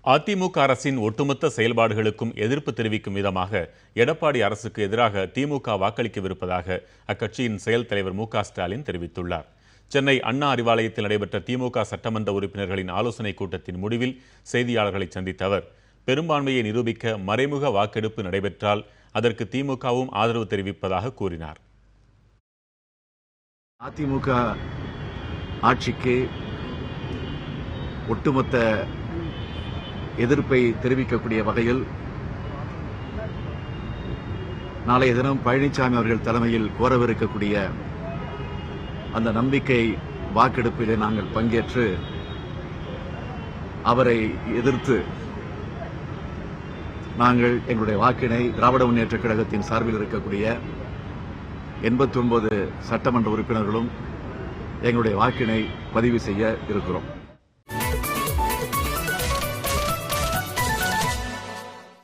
அதிமுக அரசின் ஒட்டுமொத்த செயல்பாடுகளுக்கும் எதிர்ப்பு தெரிவிக்கும் விதமாக எடப்பாடி அரசுக்கு எதிராக திமுக வாக்களிக்கவிருப்பதாக அக்கட்சியின் செயல் தலைவர் மு.க.ஸ்டாலின் தெரிவித்துள்ளார். சென்னை அண்ணா அறிவாலயத்தில் நடைபெற்ற திமுக சட்டமன்ற உறுப்பினர்களின் ஆலோசனைக் கூட்டத்தின் முடிவில் செய்தியாளர்களை சந்தித்த அவர், பெரும்பான்மையை நிரூபிக்க மறைமுக வாக்கெடுப்பு நடைபெற்றால் அதற்கு திமுகவும் ஆதரவு தெரிவிப்பதாக கூறினார். அதிமுக ஆட்சிக்கு ஒட்டுமொத்த எதிர்ப்பை தெரிவிக்கக்கூடிய வகையில் நாளைய தினம் பழனிசாமி அவர்கள் தலைமையில் கோரவிருக்கக்கூடிய அந்த நம்பிக்கை வாக்கெடுப்பிலே நாங்கள் பங்கேற்று அவரை எதிர்த்து நாங்கள் எங்களுடைய வாக்கினை திராவிட முன்னேற்றக் கழகத்தின் சார்பில் இருக்கக்கூடிய 89 சட்டமன்ற உறுப்பினர்களும் எங்களுடைய வாக்கினை பதிவு செய்ய இருக்கிறோம்.